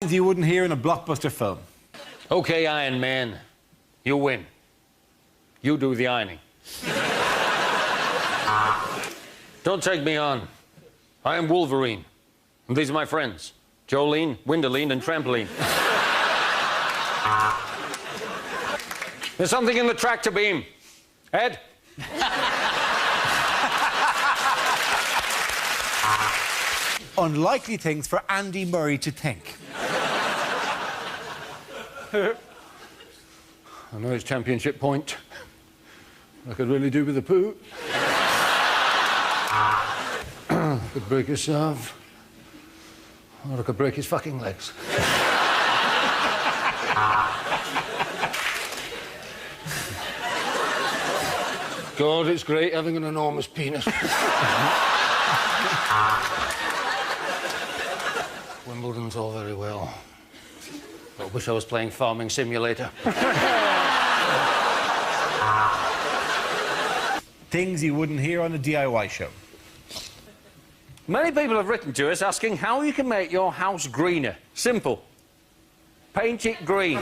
Lines you wouldn't hear in a blockbuster film. OK, Iron Man. You win. You do the ironing. Don't take me on. I am Wolverine. And these are my friends. Jolene, Windoline and Trampoline. There's something in the tractor beam. Ed? Unlikely things for Andy Murray to think. I know it's championship point. I could really do with a poo. Could break his serve. Or I could break his fucking legs. God, it's great having an enormous penis. Wimbledon's all very well. I wish I was playing Farming Simulator. Things you wouldn't hear on a DIY show. Many people have written to us asking how you can make your house greener. Simple. Paint it green.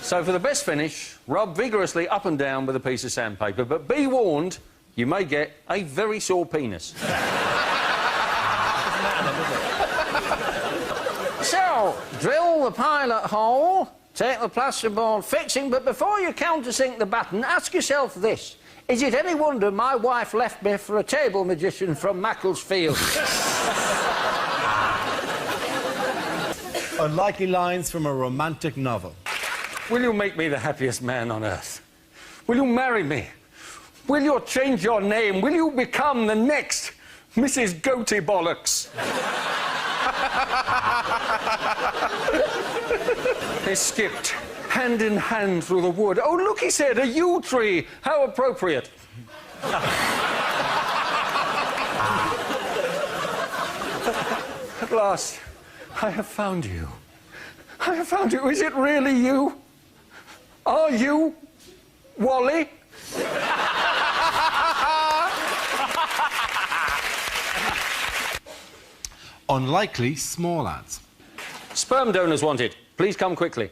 So for the best finish, rub vigorously up and down with a piece of sandpaper, but be warned, you may get a very sore penis. So, drill the pilot hole, take the plasterboard fixing, but before you countersink the batten, ask yourself this. Is it any wonder my wife left me for a table magician from Macclesfield? Unlikely lines from a romantic novel. Will you make me the happiest man on earth? Will you marry me? Will you change your name? Will you become the next Mrs. Goatee Bollocks? They skipped hand in hand through the wood. Oh, look, he said, a yew tree. How appropriate. At last, I have found you. I have found you. Is it really you? Are you Wally? Unlikely small ads. Sperm donors wanted. Please come quickly.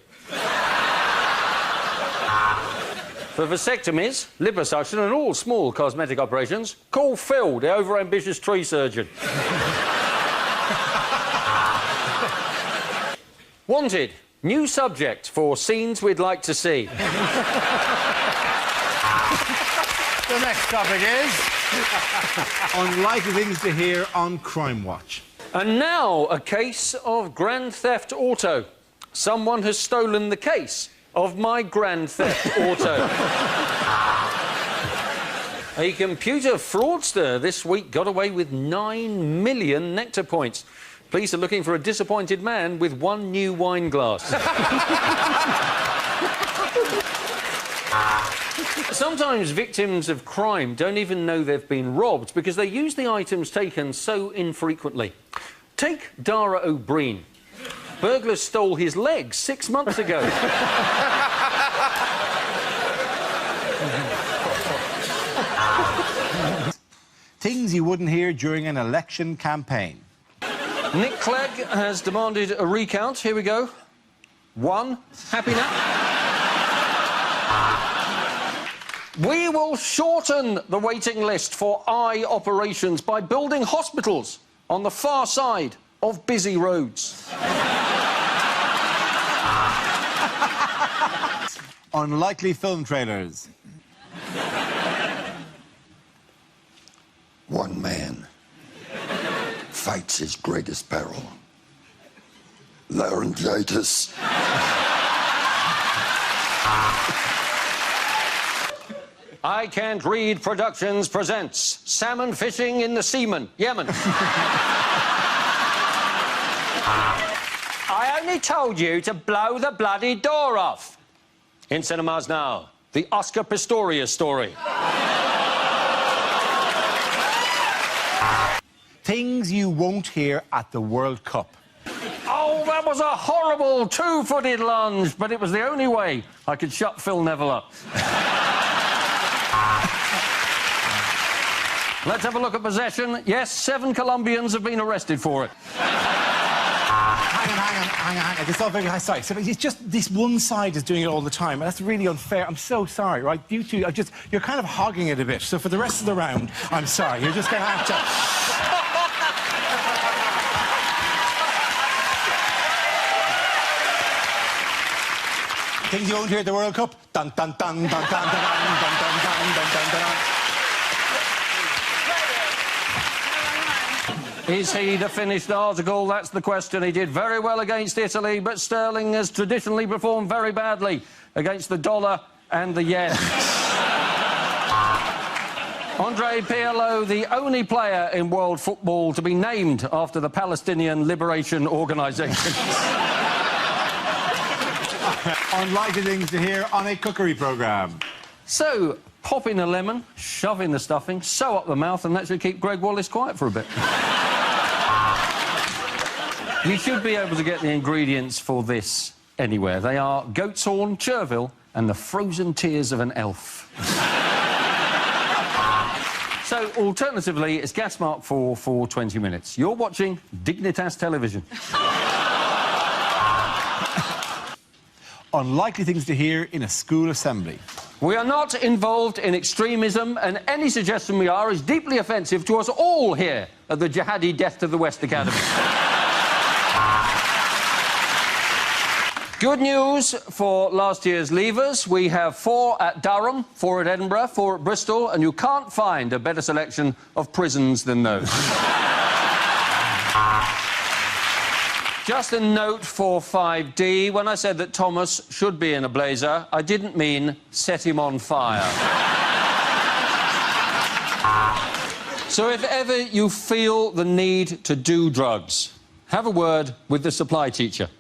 For vasectomies, liposuction and all small cosmetic operations, call Phil, the overambitious tree surgeon. Wanted. New subject for scenes we'd like to see. The next topic is unlikely things to hear on Crime Watch. And now, a case of Grand Theft Auto. Someone has stolen the case of my Grand Theft Auto. A computer fraudster this week got away with 9 million nectar points. Police are looking for a disappointed man with one new wine glass. Sometimes victims of crime don't even know they've been robbed because they use the items taken so infrequently. Take Dara O'Briain. Burglars stole his legs 6 months ago. Things you wouldn't hear during an election campaign. Nick Clegg has demanded a recount. Here we go. 1. Happy now? We will shorten the waiting list for eye operations by building hospitals on the far side of busy roads. Unlikely film trailers. One man fights his greatest peril. Laryngitis. I Can't Read Productions presents Salmon Fishing in the Seaman, Yemen. I only told you to blow the bloody door off. In cinemas now, the Oscar Pistorius story. Things you won't hear at the World Cup. Oh, that was a horrible two-footed lunge, but it was the only way I could shut Phil Neville up. Let's have a look at possession. Yes, 7 Colombians have been arrested for it. Hang on. It's all very high. Sorry. So it's just this one side is doing it all the time. And that's really unfair. I'm so sorry, right? You two, you're kind of hogging it a bit. So for the rest of the round, I'm sorry. You're just going to have to... Things you won't hear at the World Cup. Dun dun dun dun dun dun dun dun dun dun dun dun dun. Is he the finished article? That's the question. He did very well against Italy, but Sterling has traditionally performed very badly against the dollar and the yen. Andre Pirlo, the only player in world football to be named after the Palestinian Liberation Organization. Unlikely things to hear on a cookery programme. So, pop in a lemon, shove in the stuffing, sew up the mouth, and that should keep Greg Wallace quiet for a bit. You should be able to get the ingredients for this anywhere. They are goat's horn, chervil, and the frozen tears of an elf. So, alternatively, it's gas mark 4 for 20 minutes. You're watching Dignitas Television. Unlikely things to hear in a school assembly. We are not involved in extremism, and any suggestion we are is deeply offensive to us all here at the Jihadi Death to the West Academy. Good news for last year's leavers. We have 4 at Durham, 4 at Edinburgh, 4 at Bristol, and you can't find a better selection of prisons than those. Just a note for 5D. When I said that Thomas should be in a blazer, I didn't mean set him on fire. So if ever you feel the need to do drugs, have a word with the supply teacher.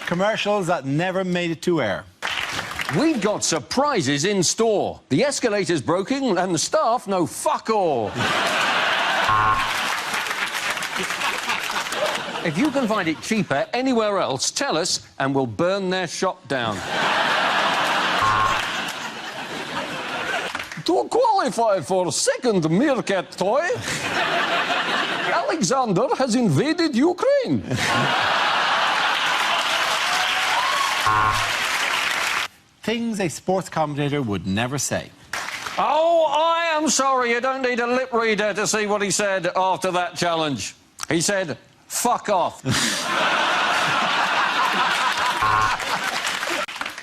Commercials that never made it to air. We've got surprises in store. The escalator's broken and the staff know fuck all. If you can find it cheaper anywhere else, tell us and we'll burn their shop down. To qualify for second meerkat toy, Alexander has invaded Ukraine. Things a sports commentator would never say. Oh, I am sorry. You don't need a lip reader to see what he said after that challenge. He said, fuck off.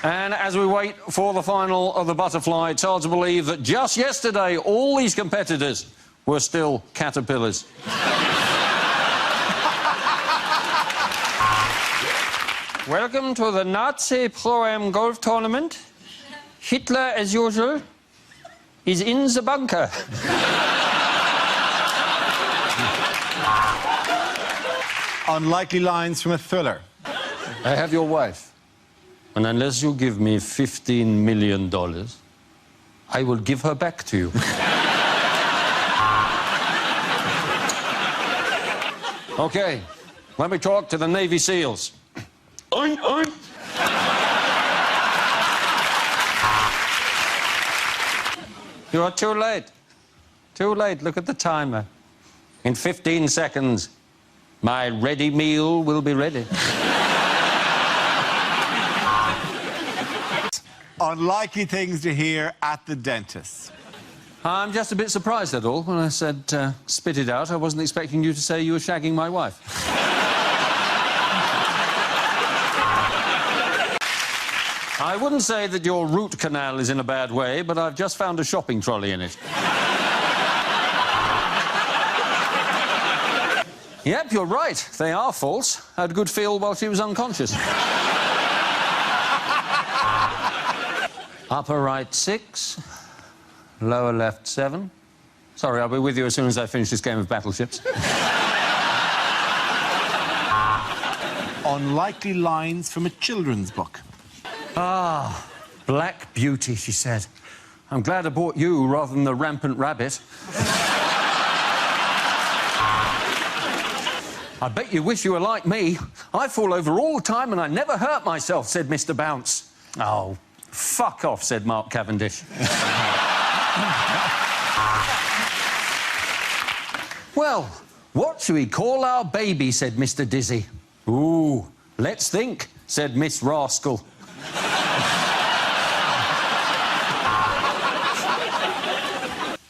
And as we wait for the final of the butterfly, it's hard to believe that just yesterday all these competitors were still caterpillars. Welcome to the Nazi Pro-Am golf tournament. Hitler, as usual, is in the bunker. Unlikely lines from a thriller. I have your wife, and unless you give me $15 million, I will give her back to you. OK, let me talk to the Navy SEALs. Oink, oink. You are too late. Too late. Look at the timer. In 15 seconds, my ready meal will be ready. Unlikely things to hear at the dentist. I'm just a bit surprised, at all. When I said spit it out, I wasn't expecting you to say you were shagging my wife. I wouldn't say that your root canal is in a bad way, but I've just found a shopping trolley in it. Yep, you're right. They are false. Had a good feel while she was unconscious. Upper right 6, lower left 7. Sorry, I'll be with you as soon as I finish this game of battleships. Unlikely lines from a children's book. Ah, Black Beauty, she said. I'm glad I bought you rather than the rampant rabbit. I bet you wish you were like me. I fall over all the time and I never hurt myself, said Mr. Bounce. Oh, fuck off, said Mark Cavendish. Well, What shall we call our baby? Said Mr. Dizzy. Ooh, let's think, said Miss Rascal.